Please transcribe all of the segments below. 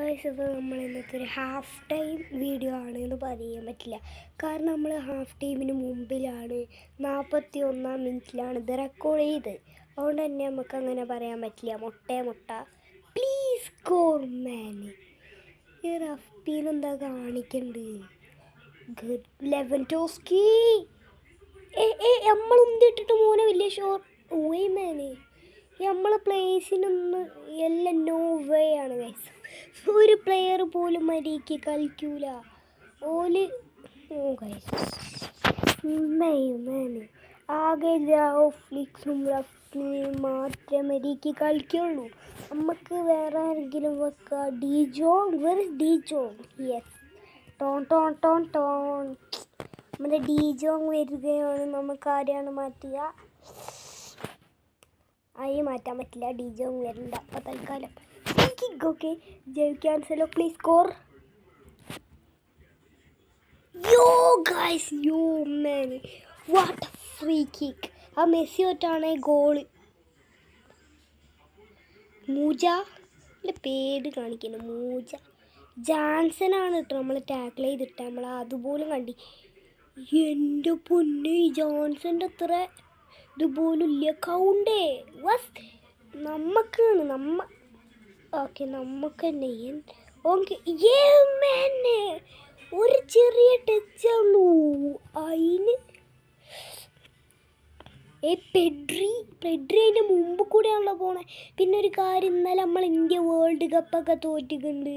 Guys ഇപ്പോൾ നമ്മൾ ഇന്നത്തെ ഒരു ഹാഫ് ടൈം വീഡിയോ ആണ് എന്ന് പറയാൻ പറ്റില്ല. കാരണം നമ്മൾ ഹാഫ് ടൈമിന് മുമ്പിലാണ്, 41-ാം മിനിറ്റിലാണ് ഇത് റെക്കോർഡ് ചെയ്ത്. അതുകൊണ്ട് തന്നെ നമുക്ക് അങ്ങനെ പറയാൻ പറ്റില്ല. മുട്ട പ്ലീസ് സ്കോർ മാൻ. ഈ റഫ്റ്റീനെന്താ കാണിക്കണ്ട്? ലെവൻഡോസ്കി നമ്മളെന്തിട്ടിട്ട് മോനെ വലിയ ഷോട്ട് ഓയ് മാന്. നമ്മളെ പ്ലേസിനൊന്നും എല്ലാം നോ വേ ആണ് ഗൈസ്. ഒരു പ്ലെയർ പോലും മര്യാദയ്ക്ക് കളിക്കൂല ഓല്. ഓ ഗൈസ് മാന് ആകെ ഫ്ലിക്സും റഫ്റ്റിനും മാത്രമേ മര്യാദയ്ക്ക് കളിക്കുള്ളൂ. നമുക്ക് വേറെ ആരെങ്കിലും വെക്കുക. ഡിജോങ് യെസ് ടോൺ നമ്മുടെ ഡിജോങ് വരികയാണ്. നമുക്ക് ആരെയാണ് മാറ്റുക? ആയി മാറ്റാൻ പറ്റില്ല. ഡിജോങ് വരണ്ട അപ്പം തൽക്കാലം. Okay ക്യാൻസലോ please score. യോ ഗൈസ് യോ മാൻ വാട്ട് ഫ്രീ കിക്ക്. ആ മെസ്സി തൊട്ടാണ് ഗോള്. മൂജ പേര് കാണിക്കുന്നു. മൂജ ജാൻസനാണ് കേട്ടോ നമ്മൾ ടാക്കിൾ ചെയ്തിട്ട്. നമ്മൾ അതുപോലും കണ്ടി. എൻ്റെ പൊന്നെ ജോൺസൻ്റെ അത്ര ഇതുപോലും ഇല്ല. കൗണ്ടേ വസ് ഓക്കെ നമുക്ക് തന്നെ ഓക്കെ ഒരു ചെറിയ ടച്ച് ഉള്ളൂ അതിന്. പെഡ്രി അതിൻ്റെ മുമ്പ് കൂടെയാണല്ലോ പോണേ. പിന്നെ ഒരു കാര്യം, ഇന്നലെ നമ്മൾ ഇന്ത്യ വേൾഡ് കപ്പൊക്കെ തോറ്റിട്ടുണ്ട്.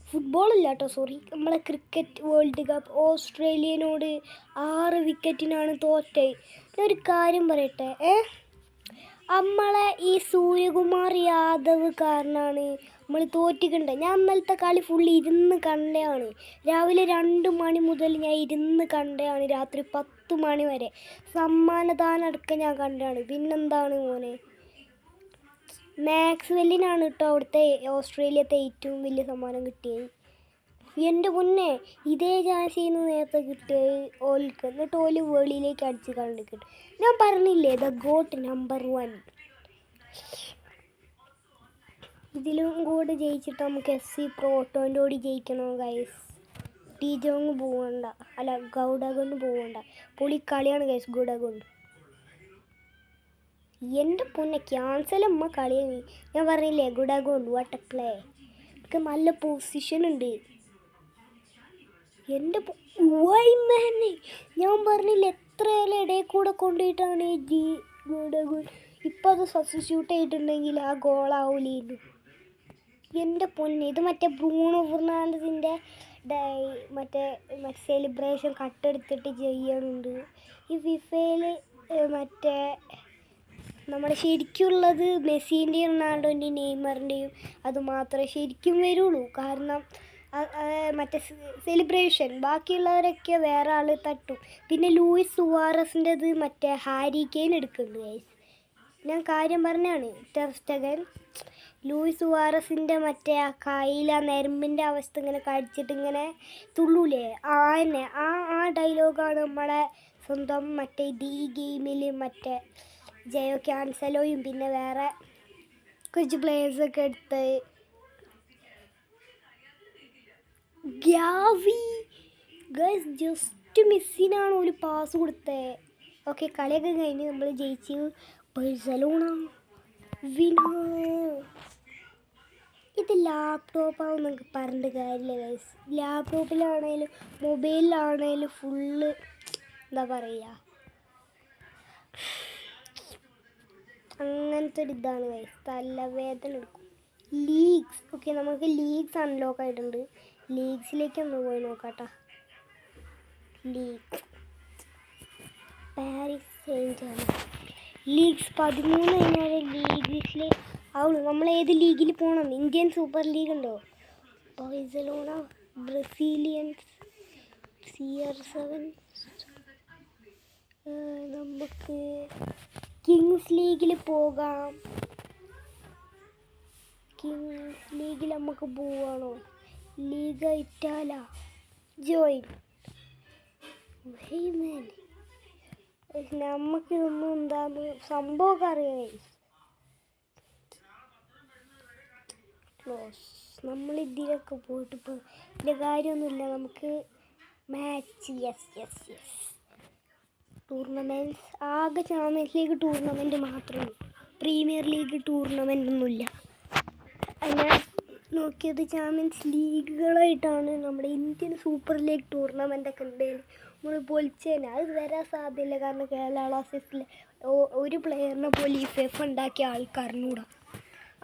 ഫുട്ബോളല്ല കേട്ടോ, സോറി, നമ്മളെ ക്രിക്കറ്റ് വേൾഡ് കപ്പ് ഓസ്ട്രേലിയനോട് 6 വിക്കറ്റിനാണ് തോറ്റത്. ഒരു കാര്യം പറയട്ടെ, നമ്മളെ ഈ സൂര്യകുമാർ യാദവ് കാരണമാണ് നമ്മൾ തോറ്റിട്ടുണ്ട്. ഞാൻ ഇന്നലത്തെ കളി ഫുള്ള് ഇരുന്ന് കണ്ടതാണ്. രാവിലെ 2 മണി മുതൽ ഞാൻ ഇരുന്ന് കണ്ടതാണ്. രാത്രി 10 മണി വരെ സമ്മാനദാനം അടക്കം ഞാൻ കണ്ടതാണ്. പിന്നെന്താണ് മോനെ, മാക്സ്വെല്ലിനാണ് കേട്ടോ അവിടുത്തെ ഓസ്ട്രേലിയത്തെ ഏറ്റവും വലിയ സമ്മാനം കിട്ടിയത്. എൻ്റെ മുന്നേ ഇതേ ചാൻസിൽ നിന്ന് നേരത്തെ കിട്ടിയത് ഓൽക്ക്. എന്നിട്ട് ഓല് വെളിയിലേക്ക് അടിച്ച് കണ്ടിട്ട്. ഞാൻ പറഞ്ഞില്ലേ ദ ഗോട്ട് നമ്പർ 1. ഇതിലും കൂടെ ജയിച്ചിട്ട് നമുക്ക് FC പ്രോട്ടോൻ്റെ കൂടി ജയിക്കണം ഗൈസ്. ഡിജോങ് പോകണ്ട, അല്ല ഗൗഡഗോണ്ട് പോകണ്ട. പൊളി കളിയാണ് ഗൈസ് ഗൗഡഗോണ്ട്. എൻ്റെ പൊന്നെ ക്യാൻസലമ്മ കളിയാണ്. ഞാൻ പറഞ്ഞില്ലേ ഗുഡഗോണ്ട് വാട്ട് പ്ലേ. എനിക്ക് നല്ല പൊസിഷൻ ഉണ്ട്. എൻ്റെ മാനെ ഞാൻ പറഞ്ഞില്ല എത്ര ഇടയിൽ കൂടെ കൊണ്ടുപോയിട്ടാണ് ഈ ഗുഡഗോണ്ട്. ഇപ്പം അത് സബ്സ്റ്റിറ്റ്യൂട്ട് ചെയ്തിട്ടുണ്ടെങ്കിൽ ആ ഗോളാവൂലായിരുന്നു. എൻ്റെ പൊന്നെ ഇത് മറ്റേ ബ്രൂണോ ഫെർണാണ്ടസിൻ്റെ മറ്റേ സെലിബ്രേഷൻ കട്ടെടുത്തിട്ട് ചെയ്യുന്നുണ്ട് ഈ ഫിഫയിൽ. മറ്റേ നമ്മുടെ ശരിക്കുള്ളത് മെസ്സിൻ്റെയും റൊണാൾഡോൻ്റെയും നെയ്മറിൻ്റെയും അത് മാത്രമേ ശരിക്കും വരുള്ളൂ. കാരണം മറ്റേ സെലിബ്രേഷൻ ബാക്കിയുള്ളവരൊക്കെ വേറെ ആൾ തട്ടും. പിന്നെ ലൂയിസ് സുവാറസിൻ്റെത് മറ്റേ ഹാരി കെയ്ൻ എടുക്കുന്നുണ്ട് ഗൈസ്. ഞാൻ കാര്യം പറഞ്ഞാണ്. ടെർ സ്റ്റഗൻ ലൂയിസ് സുവാറസിൻ്റെ മറ്റേ ആ കയ്യിൽ ആ നെരമ്പിൻ്റെ അവസ്ഥ ഇങ്ങനെ കടിച്ചിട്ട് ഇങ്ങനെ തുള്ളൂലേ, ആ ഡയലോഗാണ് നമ്മളെ സ്വന്തം മറ്റേ ഈ ഗെയിമിൽ മറ്റേ ജയോ ക്യാൻസലോയും പിന്നെ വേറെ കുറച്ച് പ്ലേയേഴ്സൊക്കെ എടുത്ത്. ഗ്യാവി ഗൈസ് ജസ്റ്റ് മിസ്സിനാണ് ഒരു പാസ് കൊടുത്തത്. ഓക്കെ കളിയൊക്കെ കഴിഞ്ഞ് നമ്മൾ ജയിച്ചു. ബാഴ്സലോണ ഇത് ലാപ്ടോപ്പാവും നമുക്ക് പറഞ്ഞിട്ട് കാര്യമില്ല ഗൈസ്. ലാപ്ടോപ്പിലാണേലും മൊബൈലിലാണേലും ഫുള്ള് എന്താ പറയുക, അങ്ങനത്തെ ഒരു ഇതാണ് ഗൈസ്. തലവേദന എടുക്കും. ലീഗ്സ് ഓക്കെ നമുക്ക് ലീഗ്സ് അൺലോക്ക് ആയിട്ടുണ്ട്. ലീഗ്സിലേക്ക് ഒന്ന് പോയി നോക്കാട്ടോ. ലീഗ് പാരീസ് സെയിന്റ്-ജെർമെൻ ലീഗ്സ് 13 കഴിഞ്ഞാൽ ലീഗ്സിൽ ആവുള്ളൂ. നമ്മൾ ഏത് ലീഗിൽ പോകണം? ഇന്ത്യൻ സൂപ്പർ ലീഗ് ഉണ്ടോ? Barcelona Brazilians CR7. നമുക്ക് കിങ്സ് ലീഗിൽ പോകാം. കിങ്സ് ലീഗിൽ നമുക്ക് പോവാണോ? ലീഗ ഇറ്റാല ജോയിൻ. നമുക്കിതൊന്നും എന്താന്ന് സംഭവമൊക്കെ അറിയാം. ക്ലോസ്. നമ്മളിതിലൊക്കെ പോയിട്ട് ഇപ്പോൾ ഇതിൻ്റെ കാര്യമൊന്നുമില്ല. നമുക്ക് മാച്ച് യെസ് ടൂർണമെൻറ്റ്സ് ആകെ ചാമ്പ്യൻസ് ലീഗ് ടൂർണമെൻറ്റ് മാത്രമേ ഉള്ളൂ. പ്രീമിയർ ലീഗ് ടൂർണമെൻ്റ് ഒന്നുമില്ല. ഞാൻ നോക്കിയത് ചാമ്പ്യൻസ് ലീഗുകളായിട്ടാണ്. നമ്മുടെ ഇന്ത്യൻ സൂപ്പർ ലീഗ് ടൂർണമെൻ്റൊക്കെ ഉണ്ടെങ്കിൽ നമ്മൾ പൊളിച്ചേനെ. അത് വരാൻ സാധ്യതയില്ല. കാരണം കേരള ബ്ലാസ്റ്റേഴ്സിൽ ഒരു പ്ലെയറിനെ പോലെ ഈ ഫെഫ് ഉണ്ടാക്കിയ ആൾക്കാരനൂടെ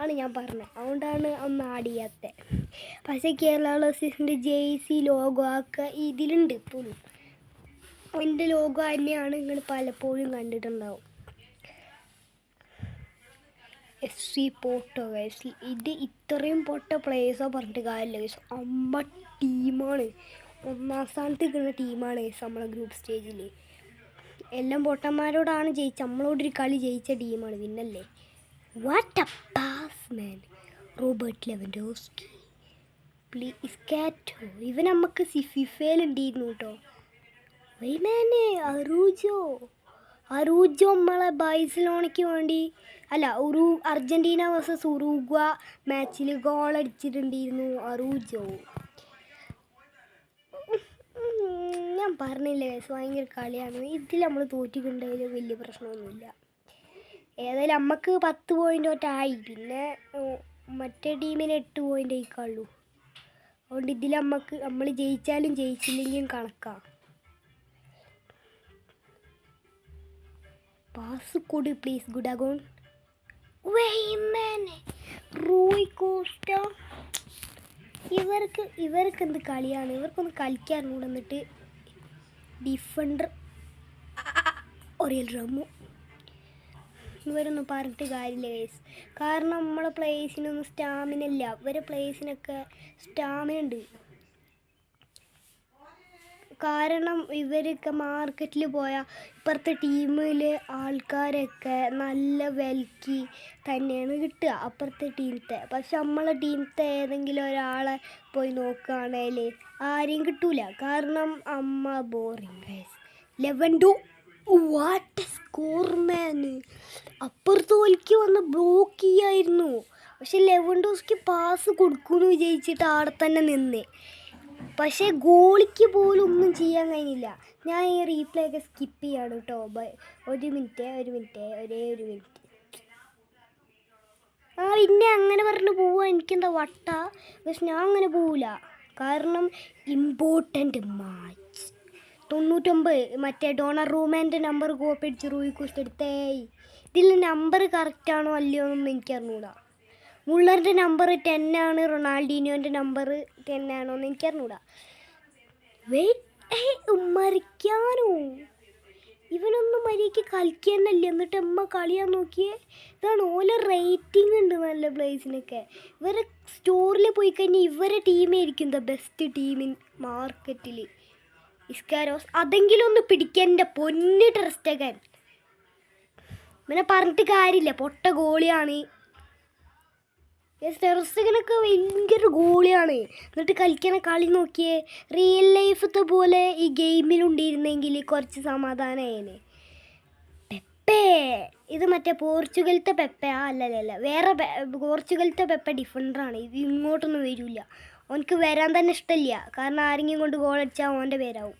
ആണ് ഞാൻ പറഞ്ഞത്. അതുകൊണ്ടാണ് ഒന്ന് ആഡ് ചെയ്യാത്തത്. പക്ഷേ കേരള ബ്ലാസ്റ്റേഴ്സിൻ്റെ ജേഴ്സി ലോഗോ ഒക്കെ ഇതിലുണ്ട് ഇപ്പോഴും. എൻ്റെ ലോഗോ തന്നെയാണ് നിങ്ങൾ പലപ്പോഴും കണ്ടിട്ടുണ്ടാവും. FC Porto guys. ഇത് ഇത്രയും പൊട്ട പ്ലേയേഴ്സോ പറഞ്ഞിട്ട് കാര്യമില്ല ഗൈസ്. അമ്മ ടീമാണ്. 1ാം സ്ഥാനത്ത് നിൽക്കുന്ന ടീമാണ് ഗൈസ് നമ്മളെ ഗ്രൂപ്പ് സ്റ്റേജിൽ. എല്ലാം പൊട്ടന്മാരോടാണ് നമ്മളോടൊരു കളി ജയിച്ച ടീമാണ്. പിന്നല്ലേ what A pass man. Robert Lewandowski please കാറ്റോ. ഇവൻ നമുക്ക് ഫിഫയിലുണ്ടായിരുന്നു കേട്ടോ. വൈമാനെ അറൂജോ നമ്മളെ ബാഴ്സലോണയ്ക്ക് വേണ്ടി അല്ല അർജൻറ്റീന വേഴ്സസ് ഉറുഗ്വ മാച്ചിൽ ഗോൾ അടിച്ചിട്ടുണ്ടായിരുന്നു അറൂജോ. ഞാൻ പറഞ്ഞില്ലേ ഭയങ്കര കളിയാണ്. ഇതിൽ നമ്മൾ തോറ്റിട്ടുണ്ടെങ്കിൽ വലിയ പ്രശ്നമൊന്നുമില്ല. ഏതായാലും നമുക്ക് 10 പോയിൻ്റ് തൊട്ടായി. പിന്നെ മറ്റേ ടീമിന് 8 പോയിൻ്റ് ആയിക്കാളൂ. അതുകൊണ്ട് ഇതിൽ നമ്മൾ ജയിച്ചാലും ജയിച്ചില്ലെങ്കിലും കണക്കാം. പാസ് കൊടു പ്ലീസ്. ഗുഡ് അഗോൺ റൂയി കോസ്റ്റ. ഇവർക്ക് എന്ത് കളിയാണ്. ഇവർക്കൊന്ന് കളിക്കാൻ കൂടെ. എന്നിട്ട് ഡിഫൻഡർ ഒറിയൽ റമു. ഇവരൊന്നും പറഞ്ഞിട്ട് കാര്യമില്ല ഗൈസ്. കാരണം നമ്മളെ പ്ലേയേഴ്സിനൊന്നും സ്റ്റാമിന ഇല്ല. ഇവരെ പ്ലേയേഴ്സിനൊക്കെ സ്റ്റാമിന ഉണ്ട്. കാരണം ഇവരൊക്കെ മാർക്കറ്റിൽ പോയാൽ ഇപ്പുറത്തെ ടീമിൽ ആൾക്കാരൊക്കെ നല്ല വിലയ്ക്ക് തന്നെയാണ് കിട്ടുക അപ്പുറത്തെ ടീമത്തെ. പക്ഷെ നമ്മളെ ടീമത്തെ ഏതെങ്കിലും ഒരാളെ പോയി നോക്കുകയാണെങ്കിൽ ആരെയും കിട്ടൂല. കാരണം അമ്മ boring guys. Lewando what a score man. അപ്പുറത്ത് ഒലിക്ക് വന്ന് ബ്ലോക്ക് ചെയ്യായിരുന്നു. പക്ഷെ ലെവൻഡോസ്ക്ക് പാസ് കൊടുക്കുമെന്ന് വിജയിച്ചിട്ട് അവിടെ തന്നെ നിന്ന്. പക്ഷേ ഗോളിക്ക് പോലും ഒന്നും ചെയ്യാൻ കഴിഞ്ഞില്ല. ഞാൻ ഈ റീപ്ലേ ഒക്കെ സ്കിപ്പ് ചെയ്യാണ് കേട്ടോ. ഒരു മിനിറ്റ് ഒരേ ഒരു മിനിറ്റ്. പിന്നെ അങ്ങനെ പറഞ്ഞ് പോവാൻ എനിക്കെന്താ വട്ട. പക്ഷെ ഞാൻ അങ്ങനെ പോവില്ല. കാരണം ഇമ്പോർട്ടൻ്റ് മാച്ച് 99 മറ്റേ ഡോണർ റൂമാൻ്റെ നമ്പർ കോപ്പി അടിച്ച് റൂയി കോസ്റ്റ് എടുത്തേ. ഇതിൽ നമ്പർ കറക്റ്റാണോ അല്ലയോ എന്നൊന്നും എനിക്കറിഞ്ഞൂടാ. മുള്ളറിൻ്റെ നമ്പർ 10 ആണ്. റൊണാൾഡീനോൻ്റെ നമ്പർ 10 ആണോ എന്ന് എനിക്കറിഞ്ഞൂടാ. മരിക്കാനോ ഇവനൊന്നും മര്യാദയ്ക്ക് കളിക്കാനല്ലേ. എന്നിട്ട് കളിയാൻ നോക്കിയേ. ഇതാണ് ഓലെ റേറ്റിംഗ് ഉണ്ട് നല്ല പ്ലേസിനൊക്കെ. ഇവരെ സ്റ്റോറിൽ പോയി കഴിഞ്ഞാൽ ഇവരെ ടീമായിരിക്കും ദ ബെസ്റ്റ് ടീമിൻ മാർക്കറ്റിൽ. ഇസ്കാരോസ് അതെങ്കിലും ഒന്ന് പിടിക്കാൻ എൻ്റെ പൊന്ന് ടെർ സ്റ്റെഗൻ. ഇവനെ പറഞ്ഞിട്ട് കാര്യമില്ല. പൊട്ട ഗോളിയാണ്. ടെർ സ്റ്റെഗനൊക്കെ ഭയങ്കര ഗോളിയാണ്. എന്നിട്ട് കളിക്കണ കളി നോക്കിയേ. റിയൽ ലൈഫത്തെ പോലെ ഈ ഗെയിമിലുണ്ടിരുന്നെങ്കിൽ കുറച്ച് സമാധാനമായേനെ. പെപ്പേ ഇത് മറ്റേ പോർച്ചുഗലത്തെ പെപ്പ അല്ലല്ല വേറെ പോർച്ചുഗലത്തെ പെപ്പ ഡിഫൻഡറാണ്. ഇത് ഇങ്ങോട്ടൊന്നും വരില്ല. ഓനക്ക് വരാൻ തന്നെ ഇഷ്ടമില്ല. കാരണം ആരെങ്കിലും കൊണ്ട് ഗോൾ അടിച്ചാൽ ഓൻ്റെ പേരാവും.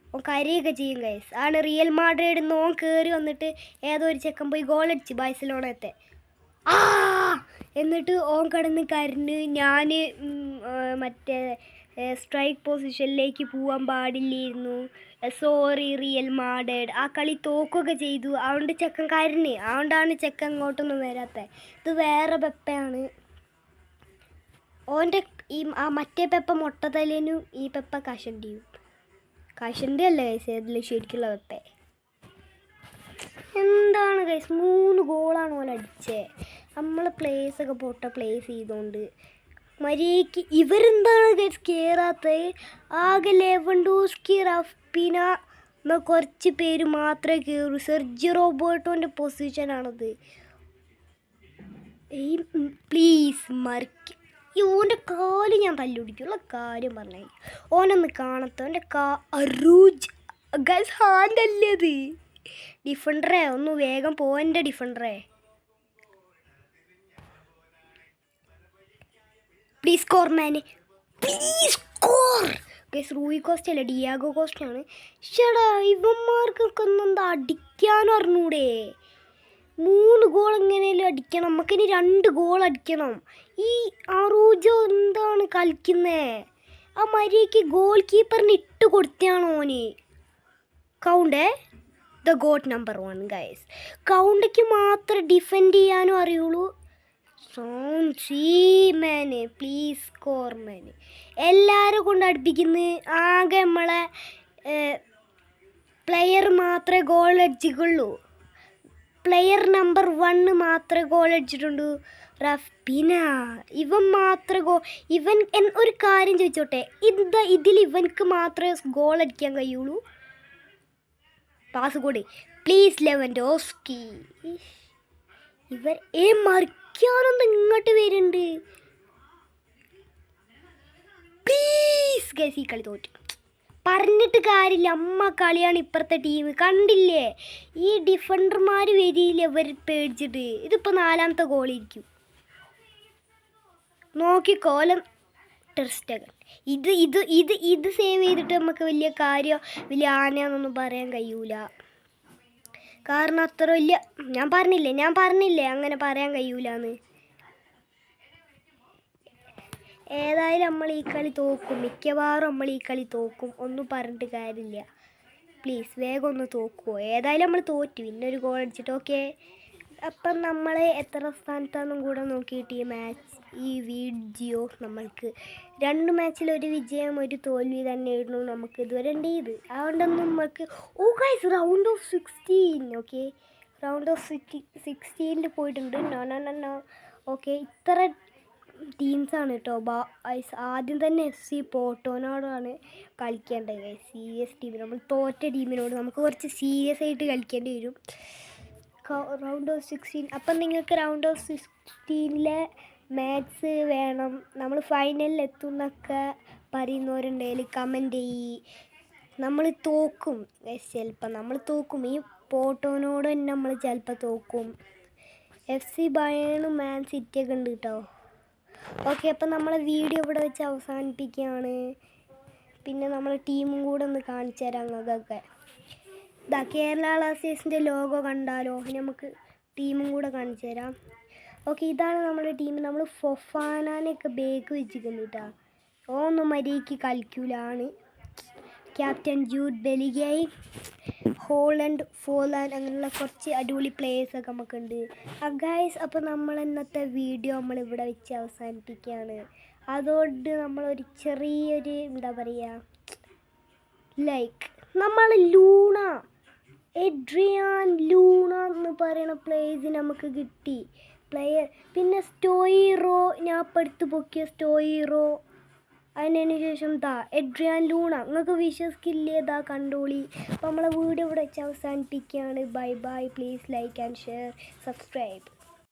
ഓൻ കരയൊക്കെ ചെയ്യും ഗൈസ്. ആണ് റിയൽ മാഡ്രിഡിൽ നിന്ന് ഓൻ കയറി വന്നിട്ട് ഏതോ ഒരു ചെക്കൻ പോയി ഗോൾ അടിച്ച് ബാഴ്സലോണത്തെ. എന്നിട്ട് ഓൻ കിടന്ന് കരഞ്ഞ് ഞാൻ മറ്റേ സ്ട്രൈക്ക് പൊസിഷനിലേക്ക് പോകാൻ പാടില്ലായിരുന്നു, സോറി റിയൽ മാഡ്രിഡ്. ആ കളി തോക്കുകയൊക്കെ ചെയ്തു. അതുകൊണ്ട് ചെക്കൻ കരഞ്ഞ്. അതുകൊണ്ടാണ് ചെക്കൻ അങ്ങോട്ടൊന്നും വരാത്തത്. ഇത് വേറെ പെപ്പയാണ്. ഓൻ്റെ മറ്റേ പെപ്പ മൊട്ടത്തലേനും ഈ പെപ്പ കഷണ്ടിയും. കഷണ്ടി അല്ല ഗൈസ് ഇതിൽ ശരിക്കുള്ള പെപ്പ. എന്താണ് ഗൈസ് 3 ഗോളാണ് ഓൻ അടിച്ചത്. നമ്മളെ പ്ലേസൊക്കെ പൊട്ട പ്ലേസ് ചെയ്തുകൊണ്ട് മര്യാദയ്ക്ക് ഇവരെന്താണ് ഗൈസ് കയറാത്തത്. ആകെ ലെവൻഡോസ്കി റഫ്പിന എന്ന കുറച്ച് പേര് മാത്രമേ കയറൂ. സെർജിയോ റോബർട്ടോൻ്റെ പൊസിഷനാണത്. പ്ലീസ് മറിക്ക്. ഓൻ്റെ കാല് ഞാൻ തല്ലുപിടിക്കുള്ള കാര്യം പറഞ്ഞേ. ഓനൊന്ന് കാണത്ത. ഓൻ്റെ അറൂജ് ഗൈസ് ഹാൻഡല്ലേ അത്. ഡിഫൻഡറേ ഒന്ന് വേഗം പോവൻ്റെ ഡിഫൻഡറേ പ്ലീസ് സ്കോർ മാനെ, please score. Guys Rui Costa അല്ല, ഡിയാഗോ കോസ്റ്റാണ്. ചേടാ ഇവന്മാർക്കൊക്കെ ഒന്നെന്താ അടിക്കാനും അറിഞ്ഞൂടെ? 3 ഗോൾ എങ്ങനെയല്ലോ അടിക്കണം, നമുക്കിനി 2 ഗോൾ അടിക്കണം. ഈ അറൂജോ എന്താണ് കളിക്കുന്നേ? ആ മര്യാദയ്ക്ക് ഗോൾ കീപ്പറിന് ഇട്ട് കൊടുത്താണോ ഓന്? Kounde the goat number 1 guys. കൗണ്ടയ്ക്ക് മാത്രമേ ഡിഫെൻഡ് ചെയ്യാനും അറിയുള്ളൂ. Man please score man. എല്ലാവരും കൊണ്ട് അടുപ്പിക്കുന്നു. ആകെ നമ്മളെ പ്ലെയർ മാത്രമേ ഗോൾ അടിച്ചിട്ടുള്ളൂ. പ്ലെയർ നമ്പർ 1 മാത്രമേ ഗോൾ അടിച്ചിട്ടുള്ളൂ. റഫീന ഇവൻ മാത്രമേ ഇവൻ ഒരു കാര്യം ചോദിച്ചോട്ടെ, ഇതിൽ ഇവൻക്ക് മാത്രമേ ഗോൾ അടിക്കാൻ കഴിയുള്ളൂ? പാസ് കൂടി പ്ലീസ് ലെവൻഡോസ്കി. ഇവർ മറിക്കാനൊന്നും ഇങ്ങോട്ട് വരുന്നുണ്ട്. പ്ലീസ് ഗൈസ്, ഈ കളി തോറ്റു. പറഞ്ഞിട്ട് കാര്യമില്ല, അമ്മ കളിയാണ് ഇപ്പുറത്തെ ടീം. കണ്ടില്ലേ ഈ ഡിഫൻഡർമാർ വരിയില്ല ഇവർ പേടിച്ചിട്ട്. ഇതിപ്പോൾ 4ാമത്തെ ഗോളിരിക്കും. നോക്കിക്കോലം ടെർ സ്റ്റഗൻ. ഇത് സേവ് ചെയ്തിട്ട് നമുക്ക് വലിയ കാര്യം, വലിയ ആനയാണെന്നൊന്നും പറയാൻ കഴിയൂല. കാരണം അത്ര വലിയ ഞാൻ പറഞ്ഞില്ലേ അങ്ങനെ പറയാൻ കഴിയൂലെന്ന്. ഏതായാലും നമ്മൾ ഈ കളി തോക്കും, മിക്കവാറും നമ്മൾ ഈ കളി തോക്കും. ഒന്നും പറഞ്ഞിട്ട് കാര്യമില്ല. പ്ലീസ് വേഗം ഒന്ന് തോക്കുമോ? ഏതായാലും നമ്മൾ തോറ്റു, പിന്നൊരു ഗോൾ അടിച്ചിട്ട്. ഓക്കെ, അപ്പം നമ്മൾ എത്ര സ്ഥാനത്താണെന്നും കൂടെ നോക്കിയിട്ട് ഈ വീഡിയോ നമ്മൾക്ക് 2 മാച്ചിൽ 1 വിജയം 1 തോൽവി തന്നെയായിരുന്നു നമുക്ക് ഇതുവരെ ഉണ്ടത്. അതുകൊണ്ടൊന്നും നമുക്ക് guys round of 16. Okay, round of 16 പോയിട്ടുണ്ട്. നോ. ഓക്കെ, ഇത്ര ടീംസാണ് കേട്ടോ. ആദ്യം തന്നെ FC പോർട്ടോനോടാണ് കളിക്കേണ്ടത് ഗൈസ്. സീരിയസ് ടീം, നമ്മൾ തോറ്റ ടീമിനോട് നമുക്ക് കുറച്ച് സീരിയസ് ആയിട്ട് കളിക്കേണ്ടി വരും. Round of 16. അപ്പം നിങ്ങൾക്ക് റൗണ്ട് ഓഫ് 16 മാച്ച് വേണം, നമ്മൾ ഫൈനലിൽ എത്തുന്നൊക്കെ പറയുന്നവരുണ്ടെങ്കിൽ കമൻറ്റ് ചെയ്യ്. നമ്മൾ തോക്കും ചിലപ്പോൾ, നമ്മൾ തോക്കും. ഈ പോർട്ടോനോട് തന്നെ നമ്മൾ ചിലപ്പോൾ തോക്കും. FC ബയേണും മാൻ സിറ്റിയൊക്കെ ഉണ്ട് കേട്ടോ. ഓക്കെ, അപ്പം നമ്മളെ വീഡിയോ ഇവിടെ വെച്ച് അവസാനിപ്പിക്കുകയാണ്. പിന്നെ നമ്മൾ ടീമും കൂടെ ഒന്ന് കാണിച്ചു തരാം ഞങ്ങൾക്കൊക്കെ. കേരള ബ്ലാസ്റ്റേഴ്സിൻ്റെ ലോഗോ കണ്ടാലോ? നമുക്ക് ടീമും കൂടെ കാണിച്ചു തരാം. ഓക്കെ, ഇതാണ് നമ്മുടെ ടീം. നമ്മൾ ഫൊഫാനയൊക്കെ ബേക്ക് വെച്ചിരിക്കുന്നു കേട്ടോ. ഒന്നും മര്യാദയ്ക്ക് കളിക്കൂലാണ്. ക്യാപ്റ്റൻ ജൂഡ് ബെലിഗായി, ഹോളണ്ട്, ഫോലാൻഡ്, അങ്ങനെയുള്ള കുറച്ച് അടിപൊളി പ്ലേയേഴ്സൊക്കെ നമുക്കുണ്ട്. ഗൈസ്, അപ്പോൾ നമ്മൾ ഇന്നത്തെ വീഡിയോ നമ്മളിവിടെ വെച്ച് അവസാനിപ്പിക്കുകയാണ്. അതുകൊണ്ട് നമ്മളൊരു ചെറിയൊരു എന്താ പറയുക, നമ്മൾ എഡ്രിയാൻ ലൂണ എന്ന് പറയുന്ന പ്ലേയേഴ്സ് നമുക്ക് കിട്ടി. പിന്നെ സ്റ്റോയിറോ, ഞാൻ ഇപ്പോൾ എടുത്ത് പൊക്കിയ സ്റ്റോയിറോ. അതിന് ശേഷം എഡ്രിയാൻ ലൂണ. നിങ്ങൾക്ക് വിശ്വസിക്കില്ലേ? കണ്ടോളി. അപ്പോൾ നമ്മളെ വീഡിയോ ഇവിടെ വെച്ച് അവസാനിപ്പിക്കുകയാണ്. Bye. Please like and share, subscribe.